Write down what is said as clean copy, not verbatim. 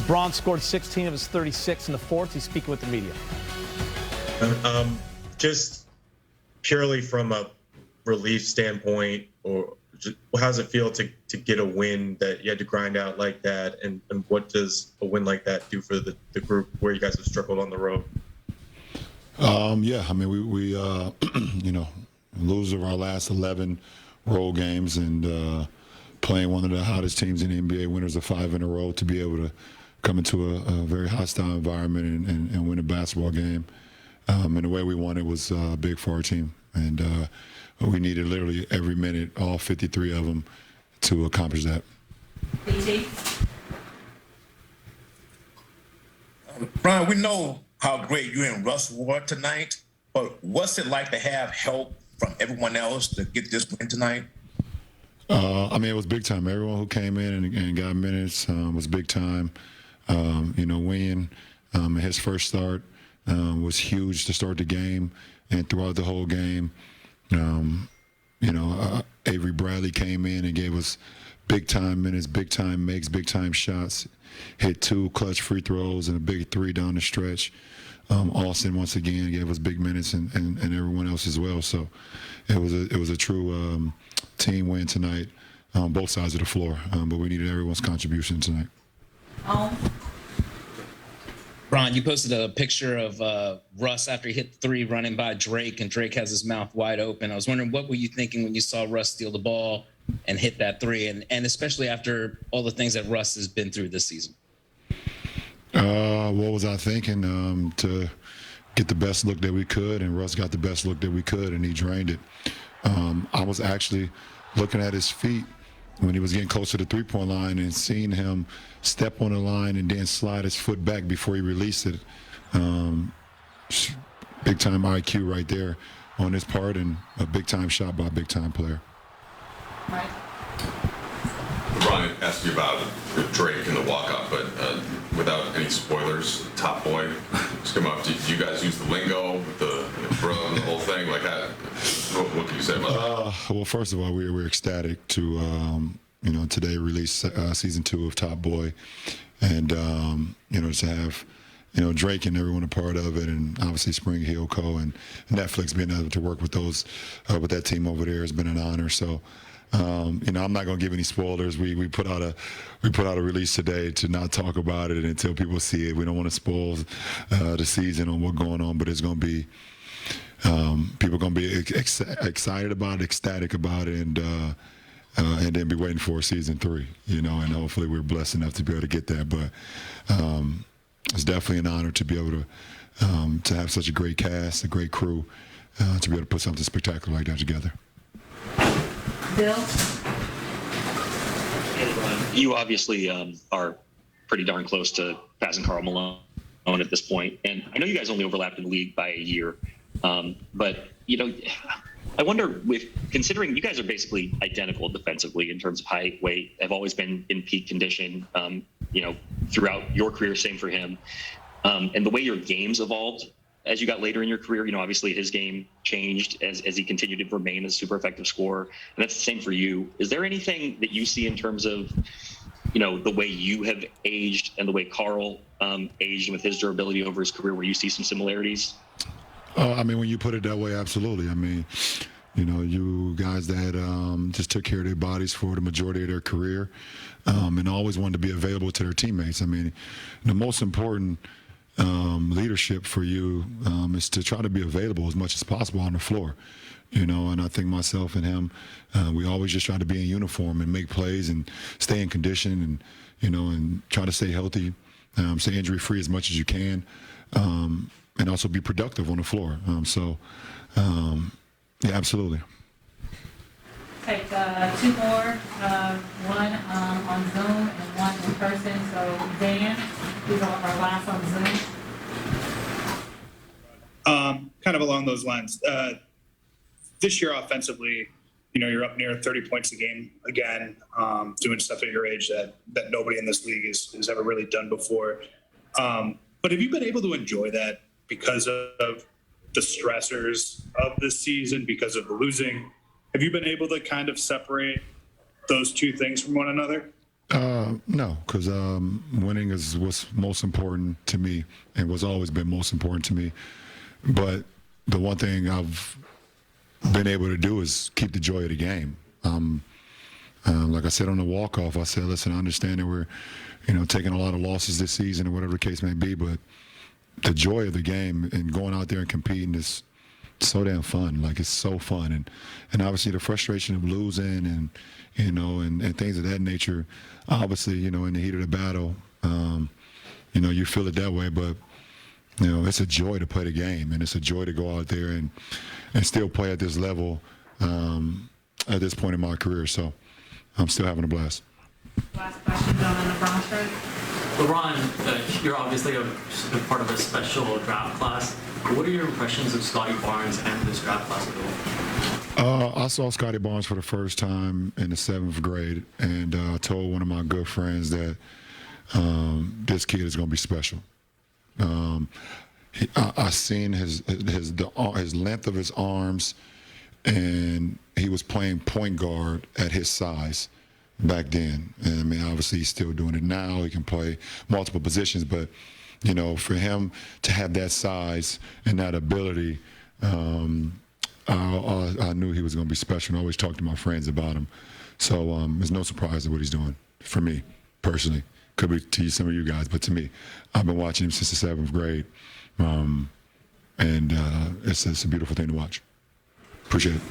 LeBron scored 16 of his 36 in the fourth. He's speaking with the media. Just purely from a relief standpoint, or just, how does it feel to get a win that you had to grind out like that? And what does a win like that do for the group where you guys have struggled on the road? Yeah, I mean, we you know, lose of our last 11 road games and playing one of the hottest teams in the NBA, winners of 5 in a row, to be able to come into a very hostile environment and win a basketball game. And the way we won it was big for our team. And we needed literally every minute, all 53 of them, to accomplish that. BT? Brian, we know how great you and Russ were tonight, but what's it like to have help from everyone else to get this win tonight? I mean, it was big time. Everyone who came in and got minutes was big time. You know, Wayne, his first start was huge to start the game and throughout the whole game. You know, Avery Bradley came in and gave us big time minutes, big time makes, big time shots, hit 2 clutch free throws and a big 3 down the stretch. Austin once again gave us big minutes and everyone else as well. So it was a true team win tonight on both sides of the floor. But we needed everyone's contribution tonight. Ron, you posted a picture of Russ after he hit the 3 running by Drake, and Drake has his mouth wide open. I was wondering, what were you thinking when you saw Russ steal the ball and hit that 3, and especially after all the things that Russ has been through this season? What was I thinking? To get the best look that we could, and Russ got the best look that we could, and he drained it. I was actually looking at his feet when he was getting close to the three-point line and seeing him step on the line and then slide his foot back before he released it. Big-time IQ right there on his part, and a big-time shot by a big-time player. Right. LeBron asked you about Drake and the walk-up, but without any spoilers, Top Boy, just come up. Do you guys use the lingo with the bro and the whole thing? Like, what can you say about that? Well, first of all, we're ecstatic to, you know, today release season 2 of Top Boy, and you know, to have, you know, Drake and everyone a part of it, and obviously Spring Hill Co. and Netflix being able to work with those with that team over there has been an honor. So. You know, I'm not gonna give any spoilers. We put out a release today to not talk about it until people see it. We don't want to spoil the season on what's going on, but it's gonna be people are gonna be excited about it, ecstatic about it, and then be waiting for season 3. You know, and hopefully we're blessed enough to be able to get that. But it's definitely an honor to be able to have such a great cast, a great crew, to be able to put something spectacular like that together. Bill? You obviously are pretty darn close to passing Karl Malone at this point, and I know you guys only overlapped in the league by a year, but you know, I wonder, with considering you guys are basically identical defensively in terms of height, weight, have always been in peak condition, you know, throughout your career, same for him, and the way your games evolved as you got later in your career. You know, obviously his game changed as he continued to remain a super effective scorer, and that's the same for you. Is there anything that you see in terms of, you know, the way you have aged and the way Karl aged with his durability over his career, where you see some similarities? I mean, when you put it that way, absolutely. I mean, you know, you guys that just took care of their bodies for the majority of their career, and always wanted to be available to their teammates. I mean, the most important leadership for you is to try to be available as much as possible on the floor, you know. And I think myself and him, we always just try to be in uniform and make plays and stay in condition, and you know, and try to stay healthy, stay injury free as much as you can, and also be productive on the floor. Yeah, absolutely. Take 2 more, one on Zoom and one in person. So Dan, who's our last on Zoom. Kind of along those lines. This year offensively, you know, you're up near 30 points a game again, doing stuff at your age that nobody in this league has ever really done before. But have you been able to enjoy that because of the stressors of this season, because of the losing? Have you been able to kind of separate those two things from one another? No, because winning is what's most important to me and what's always been most important to me. But the one thing I've been able to do is keep the joy of the game. Like I said on the walk-off, I said, listen, I understand that we're, taking a lot of losses this season or whatever the case may be, but the joy of the game and going out there and competing is so damn fun. Like, it's so fun. And obviously the frustration of losing and, and things of that nature, obviously, in the heat of the battle, you feel it that way, but, it's a joy to play the game, and it's a joy to go out there and still play at this level at this point in my career. So I'm still having a blast. Last question on the LeBron strike. LeBron, you're obviously a part of a special draft class. What are your impressions of Scotty Barnes and this draft class as a whole? I saw Scotty Barnes for the first time in the 7th grade, and I told one of my good friends that this kid is going to be special. I seen his length of his arms, and he was playing point guard at his size back then. And I mean, obviously he's still doing it now. He can play multiple positions, but for him to have that size and that ability, I knew he was going to be special. And I always talk to my friends about him. So it's no surprise at what he's doing for me personally. Could be to some of you guys, but to me, I've been watching him since the 7th grade. And it's a beautiful thing to watch. Appreciate it.